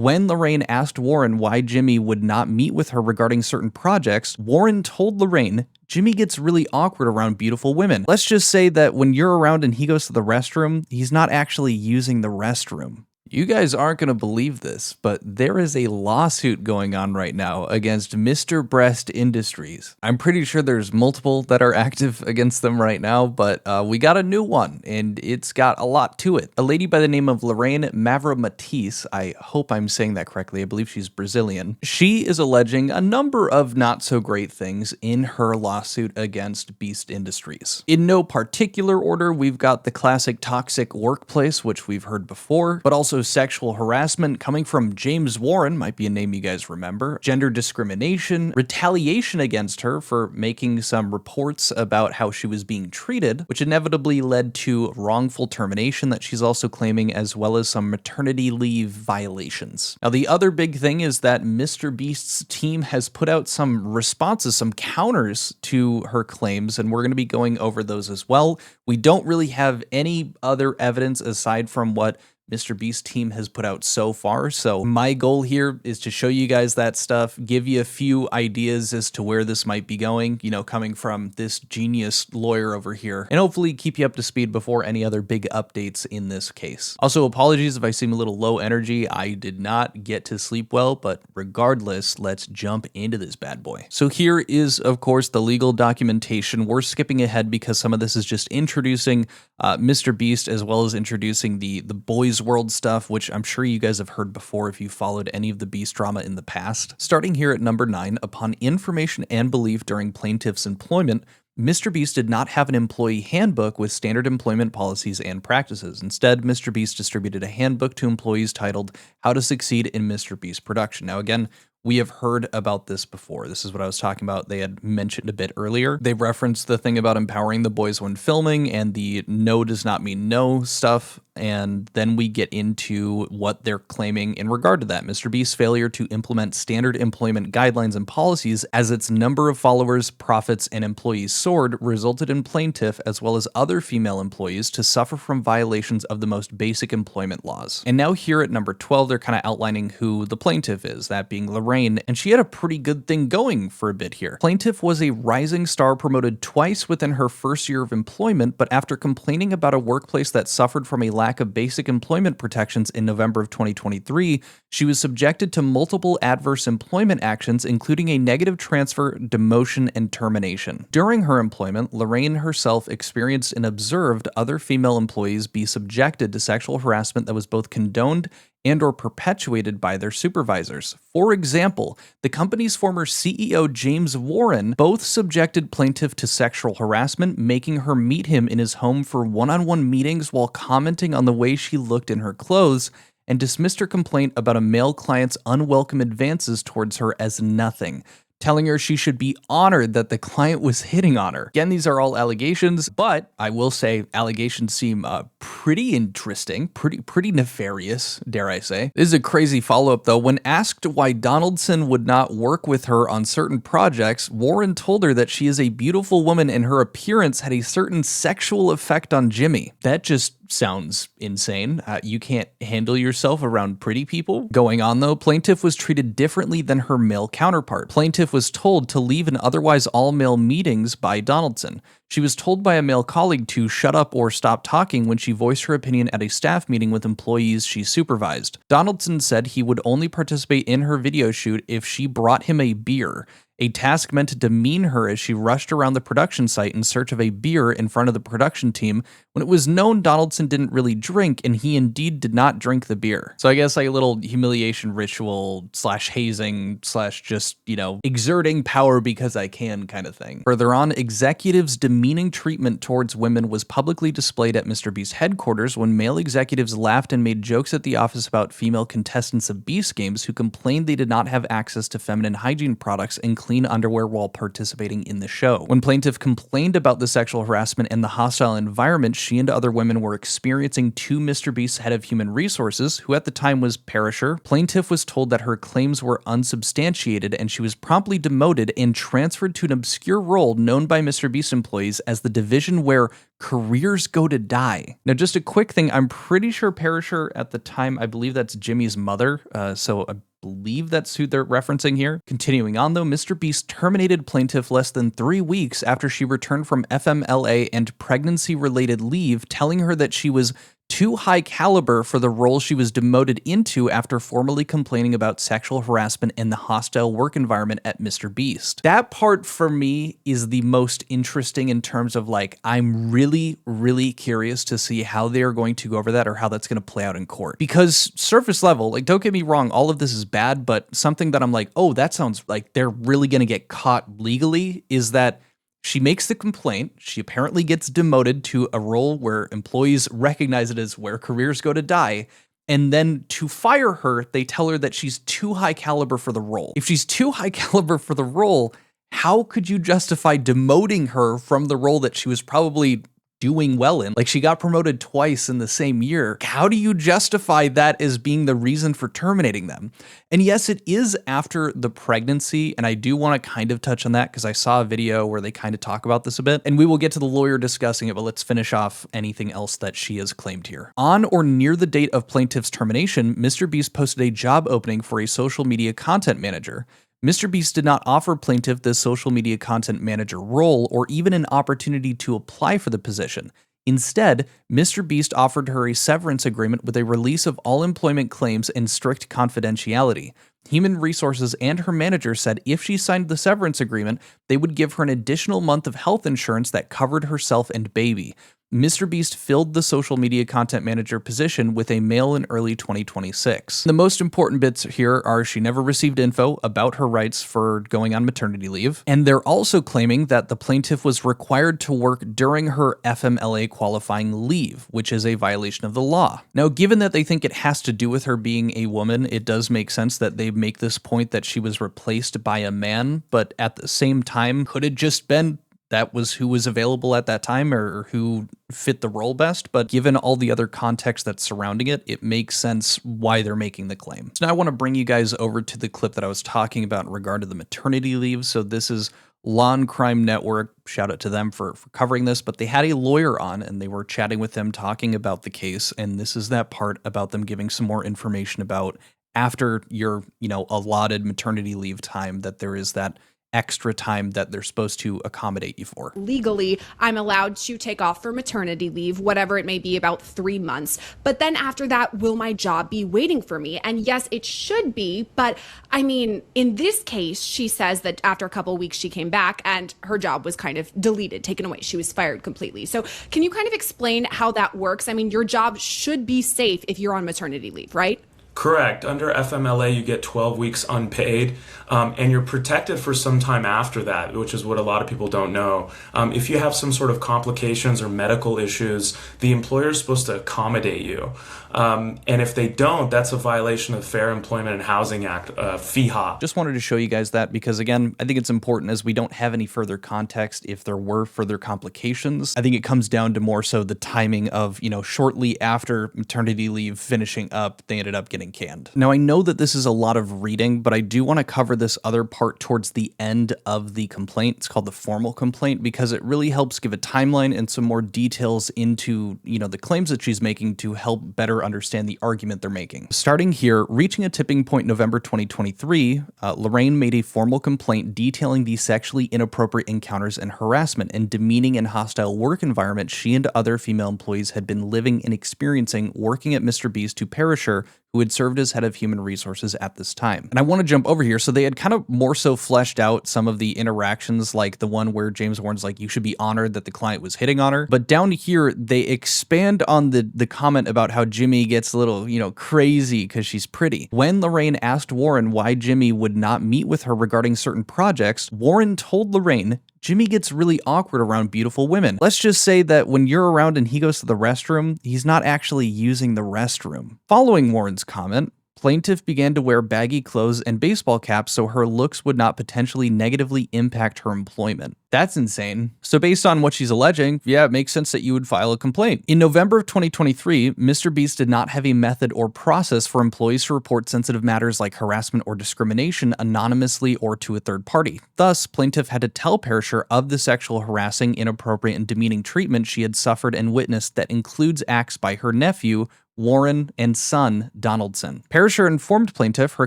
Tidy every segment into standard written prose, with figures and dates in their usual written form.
When Lorraine asked Warren why Jimmy would not meet with her regarding certain projects, Warren told Lorraine, "Jimmy gets really awkward around beautiful women. Let's just say that when you're around and he goes to the restroom, he's not actually using the restroom." You guys aren't going to believe this, but there is a lawsuit going on right now against MrBeast Industries. I'm pretty sure there's multiple that are active against them right now, but we got a new one, and it's got a lot to it. A lady by the name of Lorraine Matisse, I hope I'm saying that correctly, I believe she's Brazilian. She is alleging a number of not so great things in her lawsuit against Beast Industries. In no particular order, we've got the classic toxic workplace, which we've heard before, but also sexual harassment coming from James Warren, might be a name you guys remember, gender discrimination, retaliation against her for making some reports about how she was being treated, which inevitably led to wrongful termination that she's also claiming, as well as some maternity leave violations. Now, the other big thing is that MrBeast's team has put out some responses, some counters to her claims, and we're going to be going over those as well. We don't really have any other evidence aside from what MrBeast team has put out so far. So my goal here is to show you guys that stuff, give you a few ideas as to where this might be going, you know, coming from this genius lawyer over here, and hopefully keep you up to speed before any other big updates in this case. Also, apologies if I seem a little low energy. I did not get to sleep well, but regardless, let's jump into this bad boy. So here is, of course, the legal documentation. We're skipping ahead because some of this is just introducing MrBeast, as well as introducing the boys world stuff, which I'm sure you guys have heard before if you followed any of the Beast drama in the past. Starting here at number 9, upon information and belief during plaintiff's employment, MrBeast did not have an employee handbook with standard employment policies and practices. Instead, MrBeast distributed a handbook to employees titled How to Succeed in MrBeast Production. Now again, we have heard about this before. This is what I was talking about. They had mentioned a bit earlier. They referenced the thing about empowering the boys when filming and the no does not mean no stuff. And then we get into what they're claiming in regard to that. MrBeast's failure to implement standard employment guidelines and policies as its number of followers, profits, and employees soared resulted in plaintiff, as well as other female employees, to suffer from violations of the most basic employment laws. And now here at number 12, they're kind of outlining who the plaintiff is, that being Lorraine, and she had a pretty good thing going for a bit here. Plaintiff was a rising star promoted twice within her first year of employment, but after complaining about a workplace that suffered from a lack of basic employment protections in November of 2023, she was subjected to multiple adverse employment actions, including a negative transfer, demotion, and termination. During her employment, Lorraine herself experienced and observed other female employees be subjected to sexual harassment that was both condoned and or perpetuated by their supervisors. For example, the company's former CEO James Warren both subjected plaintiff to sexual harassment, making her meet him in his home for one-on-one meetings while commenting on the way she looked in her clothes, and dismissed her complaint about a male client's unwelcome advances towards her as nothing, telling her she should be honored that the client was hitting on her. Again, these are all allegations, but I will say allegations seem pretty interesting, pretty nefarious, dare I say. This is a crazy follow-up though. When asked why Donaldson would not work with her on certain projects, Warren told her that she is a beautiful woman and her appearance had a certain sexual effect on Jimmy. That just sounds insane. You can't handle yourself around pretty people. Going on though, plaintiff was treated differently than her male counterpart. Plaintiff was told to leave an otherwise all-male meetings by Donaldson. She was told by a male colleague to shut up or stop talking when she voiced her opinion at a staff meeting with employees she supervised. Donaldson said he would only participate in her video shoot if she brought him a beer, a task meant to demean her as she rushed around the production site in search of a beer in front of the production team when it was known Donaldson didn't really drink, and he indeed did not drink the beer. So I guess like a little humiliation ritual / hazing / just, you know, exerting power because I can kind of thing. Further on, executives' demeaning treatment towards women was publicly displayed at MrBeast headquarters when male executives laughed and made jokes at the office about female contestants of Beast games who complained they did not have access to feminine hygiene products, including clean underwear while participating in the show. When plaintiff complained about the sexual harassment and the hostile environment she and other women were experiencing to MrBeast's head of human resources, who at the time was Perisher, plaintiff was told that her claims were unsubstantiated and she was promptly demoted and transferred to an obscure role known by MrBeast employees as the division where careers go to die. Now, just a quick thing, I'm pretty sure Perisher at the time, I believe that's Jimmy's mother, so I believe that's who they're referencing here. Continuing on though, MrBeast terminated plaintiff less than 3 weeks after she returned from FMLA and pregnancy-related leave, telling her that she was too high caliber for the role she was demoted into after formally complaining about sexual harassment and the hostile work environment at MrBeast. That part for me is the most interesting in terms of like, I'm really, really curious to see how they are going to go over that or how that's going to play out in court. Because surface level, like, don't get me wrong, all of this is bad, but something that I'm like, oh, that sounds like they're really going to get caught legally is that she makes the complaint. She apparently gets demoted to a role where employees recognize it as where careers go to die. And then to fire her, they tell her that she's too high caliber for the role. If she's too high caliber for the role, how could you justify demoting her from the role that she was probably doing well in? Like, she got promoted twice in the same year. How do you justify that as being the reason for terminating them? And yes, it is after the pregnancy, and I do want to kind of touch on that because I saw a video where they kind of talk about this a bit, and we will get to the lawyer discussing it, but let's finish off anything else that she has claimed here. On or near the date of plaintiff's termination, MrBeast posted a job opening for a social media content manager. MrBeast did not offer plaintiff the social media content manager role or even an opportunity to apply for the position. Instead, MrBeast offered her a severance agreement with a release of all employment claims and strict confidentiality. Human Resources and her manager said if she signed the severance agreement, they would give her an additional month of health insurance that covered herself and baby. MrBeast filled the social media content manager position with a male in early 2026. The most important bits here are she never received info about her rights for going on maternity leave, and they're also claiming that the plaintiff was required to work during her FMLA qualifying leave, which is a violation of the law. Now, given that they think it has to do with her being a woman, it does make sense that they make this point that she was replaced by a man, but at the same time, could it just been that was who was available at that time or who fit the role best? But given all the other context that's surrounding it, it makes sense why they're making the claim. So now I want to bring you guys over to the clip that I was talking about in regard to the maternity leave. So this is Law and Crime Network. Shout out to them for covering this, but they had a lawyer on and they were chatting with him talking about the case. And this is that part about them giving some more information about after your, allotted maternity leave time, that there is that extra time that they're supposed to accommodate you for. Legally, I'm allowed to take off for maternity leave, whatever it may be, about 3 months. But then after that, will my job be waiting for me? And yes, it should be. But I mean, in this case, she says that after a couple of weeks, she came back and her job was kind of deleted, taken away. She was fired completely. So can you kind of explain how that works? I mean, your job should be safe if you're on maternity leave, right? Correct. Under FMLA, you get 12 weeks unpaid, and you're protected for some time after that, which is what a lot of people don't know. If you have some sort of complications or medical issues, the employer is supposed to accommodate you. And if they don't, that's a violation of Fair Employment and Housing Act, FEHA. Just wanted to show you guys that because, again, I think it's important as we don't have any further context if there were further complications. I think it comes down to more so the timing of, shortly after maternity leave finishing up, they ended up getting canned. Now, I know that this is a lot of reading, but I do want to cover this other part towards the end of the complaint. It's called the formal complaint because it really helps give a timeline and some more details into, the claims that she's making to help better understand the argument they're making. Starting here, reaching a tipping point November 2023, Lorraine made a formal complaint detailing the sexually inappropriate encounters and harassment and demeaning and hostile work environment she and other female employees had been living and experiencing working at MrBeast to Perisher, who had served as head of human resources at this time. And I want to jump over here. So they had kind of more so fleshed out some of the interactions, like the one where James Warren's like, you should be honored that the client was hitting on her. But down here, they expand on the comment about how Jimmy gets a little, crazy because she's pretty. When Lorraine asked Warren why Jimmy would not meet with her regarding certain projects, Warren told Lorraine, Jimmy gets really awkward around beautiful women. Let's just say that when you're around and he goes to the restroom, he's not actually using the restroom. Following Warren's comment, Plaintiff began to wear baggy clothes and baseball caps so her looks would not potentially negatively impact her employment. That's insane. So based on what she's alleging, yeah, it makes sense that you would file a complaint. In November of 2023, MrBeast did not have a method or process for employees to report sensitive matters like harassment or discrimination anonymously or to a third party. Thus, plaintiff had to tell Perisher of the sexual harassing, inappropriate, and demeaning treatment she had suffered and witnessed that includes acts by her nephew, Warren, and son, Donaldson. Perisher informed plaintiff her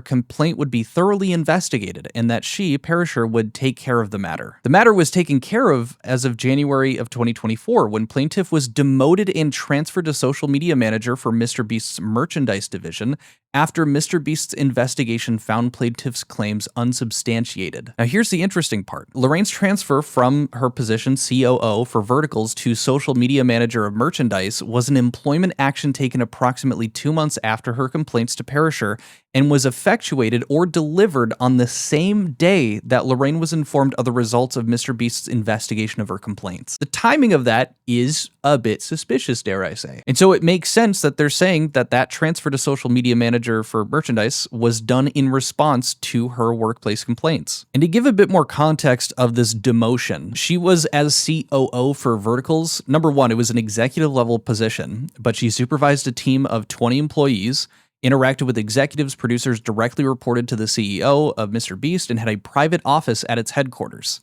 complaint would be thoroughly investigated and that she, Perisher, would take care of the matter. The matter was taken care of as of January of 2024 when plaintiff was demoted and transferred to social media manager for MrBeast's merchandise division after MrBeast's investigation found plaintiff's claims unsubstantiated. Now here's the interesting part. Lorraine's transfer from her position COO for verticals to social media manager of merchandise was an employment action taken approximately 2 months after her complaints to Perisher and was effectuated or delivered on the same day that Lorraine was informed of the results of MrBeast's investigation of her complaints. The timing of that is a bit suspicious, dare I say. And so it makes sense that they're saying that that transfer to social media manager for merchandise was done in response to her workplace complaints. And to give a bit more context of this demotion, she was as COO for verticals. Number one, it was an executive level position, but she supervised a team of 20 employees, interacted with executives, producers, directly reported to the CEO of MrBeast, and had a private office at its headquarters.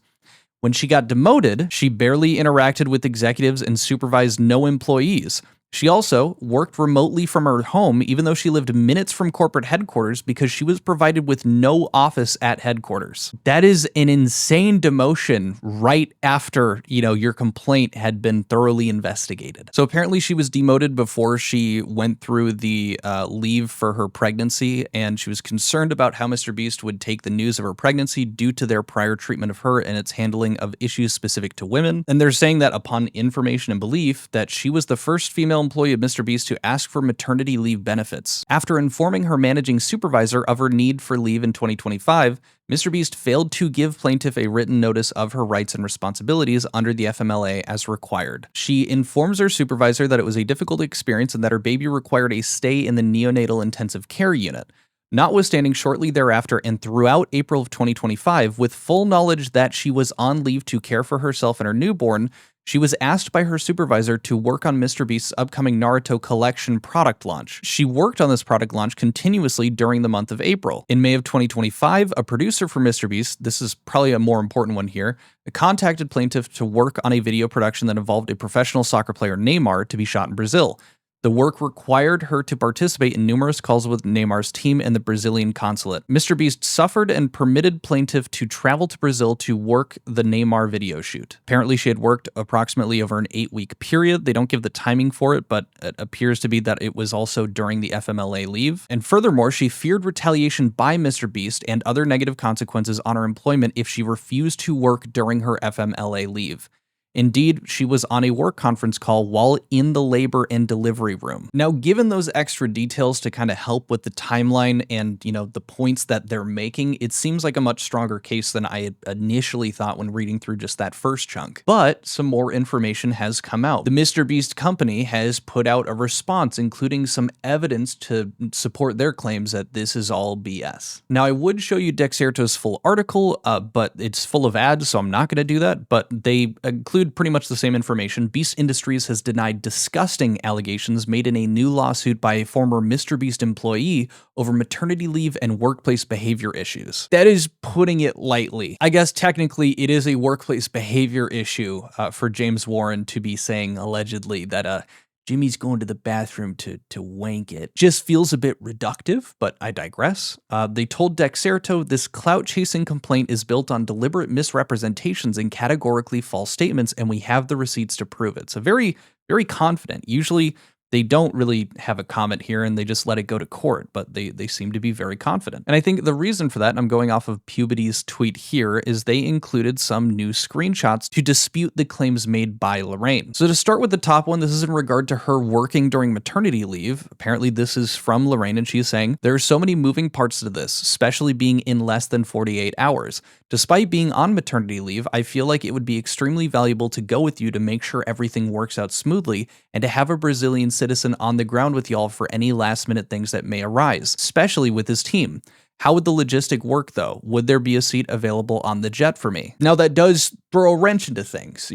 When she got demoted, she barely interacted with executives and supervised no employees. She also worked remotely from her home, even though she lived minutes from corporate headquarters because she was provided with no office at headquarters. That is an insane demotion right after, your complaint had been thoroughly investigated. So apparently she was demoted before she went through the leave for her pregnancy, and she was concerned about how MrBeast would take the news of her pregnancy due to their prior treatment of her and its handling of issues specific to women. And they're saying that upon information and belief that she was the first female employee of MrBeast to ask for maternity leave benefits. After informing her managing supervisor of her need for leave in 2025, MrBeast failed to give plaintiff a written notice of her rights and responsibilities under the FMLA as required. She informs her supervisor that it was a difficult experience and that her baby required a stay in the neonatal intensive care unit. Notwithstanding, shortly thereafter and throughout April of 2025, with full knowledge that she was on leave to care for herself and her newborn, she was asked by her supervisor to work on MrBeast's upcoming Naruto collection product launch. She worked on this product launch continuously during the month of April. In May of 2025, a producer for MrBeast, this is probably a more important one here, contacted plaintiff to work on a video production that involved a professional soccer player, Neymar, to be shot in Brazil. The work required her to participate in numerous calls with Neymar's team and the Brazilian consulate. MrBeast suffered and permitted plaintiff to travel to Brazil to work the Neymar video shoot. Apparently, she had worked approximately over an 8-week period. They don't give the timing for it, but it appears to be that it was also during the FMLA leave. And furthermore, she feared retaliation by MrBeast and other negative consequences on her employment if she refused to work during her FMLA leave. Indeed, she was on a work conference call while in the labor and delivery room. Now, given those extra details to kind of help with the timeline and, the points that they're making, it seems like a much stronger case than I had initially thought when reading through just that first chunk. But some more information has come out. The MrBeast company has put out a response, including some evidence to support their claims that this is all BS. Now, I would show you Dexerto's full article, but it's full of ads, so I'm not going to do that. But they include pretty much the same information. Beast Industries has denied disgusting allegations made in a new lawsuit by a former MrBeast employee over maternity leave and workplace behavior issues. That is putting it lightly. I guess technically it is a workplace behavior issue for James Warren to be saying allegedly that Jimmy's going to the bathroom to wank it. Just feels a bit reductive, but I digress. They told Dexerto this clout-chasing complaint is built on deliberate misrepresentations and categorically false statements, and we have the receipts to prove it. So very, very confident. Usually they don't really have a comment here and they just let it go to court, but they seem to be very confident. And I think the reason for that, and I'm going off of Puberty's tweet here, is they included some new screenshots to dispute the claims made by Lorraine. So to start with the top one, this is in regard to her working during maternity leave. Apparently this is from Lorraine and she's saying, there are so many moving parts to this, especially being in less than 48 hours. Despite being on maternity leave, I feel like it would be extremely valuable to go with you to make sure everything works out smoothly and to have a Brazilian citizen on the ground with y'all for any last minute things that may arise, especially with his team. How would the logistic work though? Would there be a seat available on the jet for me? Now that does throw a wrench into things,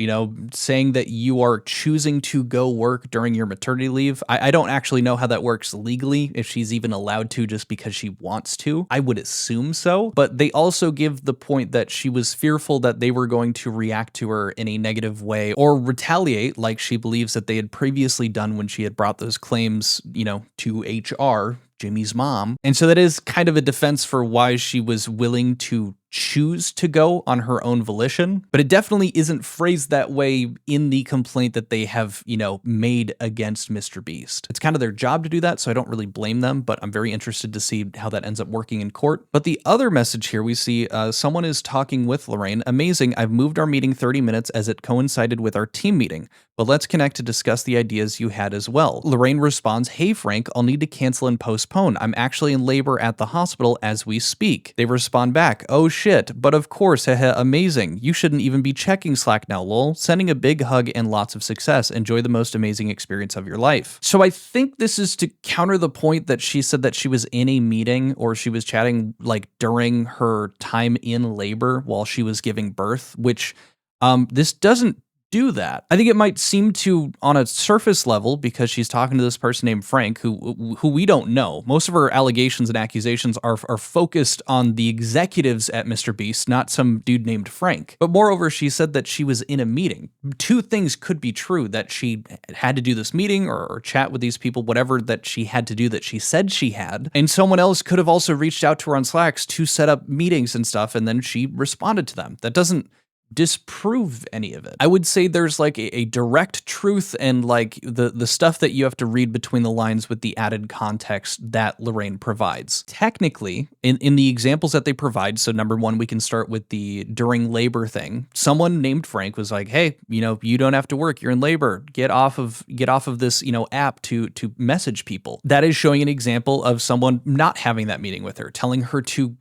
saying that you are choosing to go work during your maternity leave. I don't actually know how that works legally, if she's even allowed to just because she wants to. I would assume so, but they also give the point that she was fearful that they were going to react to her in a negative way or retaliate like she believes that they had previously done when she had brought those claims, to HR, Jimmy's mom. And so that is kind of a defense for why she was willing to choose to go on her own volition, but it definitely isn't phrased that way in the complaint that they have, made against MrBeast. It's kind of their job to do that, so I don't really blame them, but I'm very interested to see how that ends up working in court. But the other message here we see, someone is talking with Lorraine. Amazing, I've moved our meeting 30 minutes as it coincided with our team meeting, but let's connect to discuss the ideas you had as well. Lorraine responds, hey Frank, I'll need to cancel and postpone. I'm actually in labor at the hospital as we speak. They respond back, oh shit, but of course, haha, amazing. You shouldn't even be checking Slack now, lol. Sending a big hug and lots of success. Enjoy the most amazing experience of your life. So I think this is to counter the point that she said that she was in a meeting or she was chatting like during her time in labor while she was giving birth, which this doesn't do that. I think it might seem to, on a surface level, because she's talking to this person named Frank, who we don't know. Most of her allegations and accusations are focused on the executives at MrBeast, not some dude named Frank. But moreover, she said that she was in a meeting. Two things could be true, that she had to do this meeting or chat with these people, whatever that she had to do that she said she had. And someone else could have also reached out to her on Slacks to set up meetings and stuff, and then she responded to them. That doesn't disprove any of it. I would say there's like a direct truth and like the stuff that you have to read between the lines with the added context that Lorraine provides. Technically, in the examples that they provide, so number one, we can start with the during labor thing. Someone named Frank was like, hey, you don't have to work, you're in labor. Get off of this, app to message people. That is showing an example of someone not having that meeting with her, telling her to,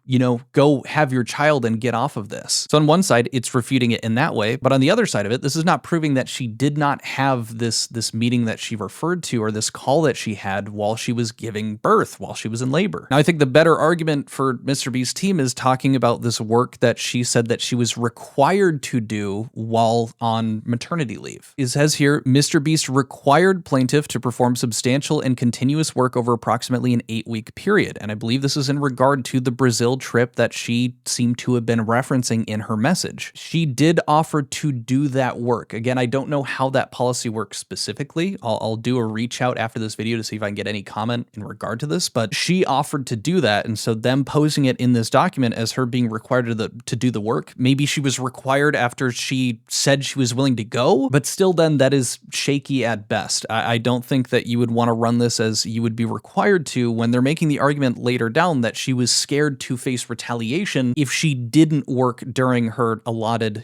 go have your child and get off of this. So on one side, it's refuting it in that way, but on the other side of it, this is not proving that she did not have this meeting that she referred to or this call that she had while she was giving birth, while she was in labor. Now, I think the better argument for MrBeast's team is talking about this work that she said that she was required to do while on maternity leave. It says here, MrBeast required plaintiff to perform substantial and continuous work over approximately an 8-week period, and I believe this is in regard to the Brazil trip that she seemed to have been referencing in her message. She did offer to do that work. Again, I don't know how that policy works specifically. I'll do a reach out after this video to see if I can get any comment in regard to this, but she offered to do that. And so them posing it in this document as her being required to do the work, maybe she was required after she said she was willing to go, but still then that is shaky at best. I don't think that you would want to run this as you would be required to when they're making the argument later down that she was scared to face retaliation if she didn't work during her allotted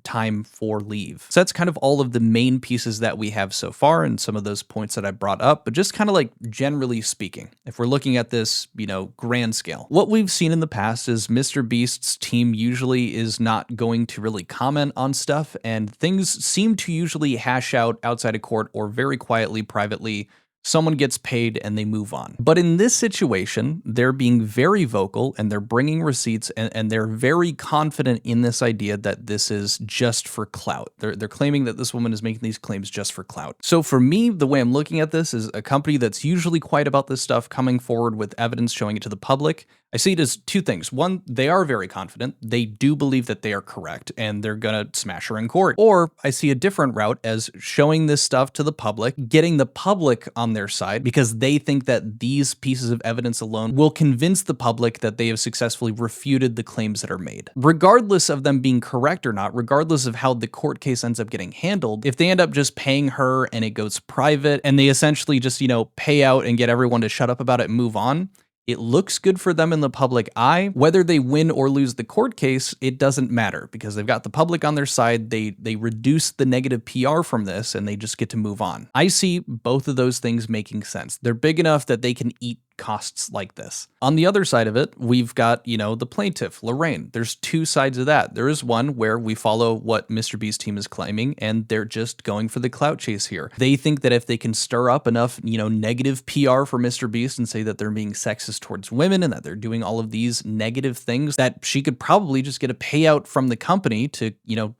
time for leave. So that's kind of all of the main pieces that we have so far and some of those points that I brought up, but just kind of like generally speaking, if we're looking at this, grand scale, what we've seen in the past is MrBeast's team usually is not going to really comment on stuff, and things seem to usually hash out outside of court or very quietly, privately. Someone gets paid and they move on. But in this situation, they're being very vocal and they're bringing receipts and they're very confident in this idea that this is just for clout. They're claiming that this woman is making these claims just for clout. So for me, the way I'm looking at this is a company that's usually quiet about this stuff coming forward with evidence showing it to the public. I see it as two things. One, they are very confident. They do believe that they are correct and they're gonna smash her in court. Or I see a different route as showing this stuff to the public, getting the public on their side because they think that these pieces of evidence alone will convince the public that they have successfully refuted the claims that are made. Regardless of them being correct or not, regardless of how the court case ends up getting handled, if they end up just paying her and it goes private and they essentially just, pay out and get everyone to shut up about it and move on, it looks good for them in the public eye. Whether they win or lose the court case, it doesn't matter because they've got the public on their side. They reduce the negative PR from this and they just get to move on. I see both of those things making sense. They're big enough that they can eat costs like this. On the other side of it, we've got, the plaintiff, Lorraine. There's two sides of that. There is one where we follow what MrBeast team is claiming, and they're just going for the clout chase here. They think that if they can stir up enough, negative PR for MrBeast and say that they're being sexist towards women and that they're doing all of these negative things, that she could probably just get a payout from the company to,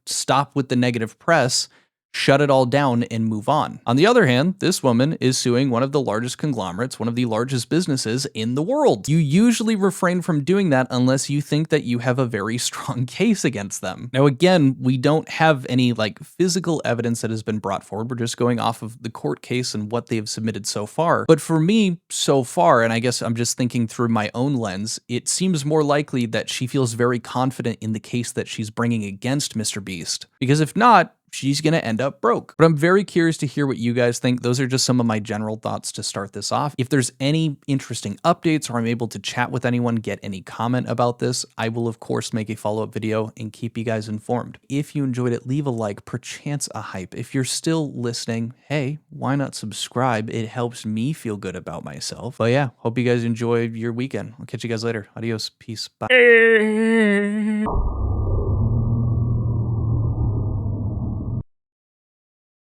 stop with the negative press, shut it all down, and move on. On the other hand, this woman is suing one of the largest conglomerates, one of the largest businesses in the world. You usually refrain from doing that unless you think that you have a very strong case against them. Now, again, we don't have any physical evidence that has been brought forward. We're just going off of the court case and what they've submitted so far. But for me, so far, and I guess I'm just thinking through my own lens, it seems more likely that she feels very confident in the case that she's bringing against MrBeast. Because if not, she's going to end up broke. But I'm very curious to hear what you guys think. Those are just some of my general thoughts to start this off. If there's any interesting updates or I'm able to chat with anyone, get any comment about this, I will of course make a follow-up video and keep you guys informed. If you enjoyed it, leave a like, perchance a hype. If you're still listening, hey, why not subscribe? It helps me feel good about myself. But yeah, hope you guys enjoy your weekend. I'll catch you guys later. Adios. Peace. Bye.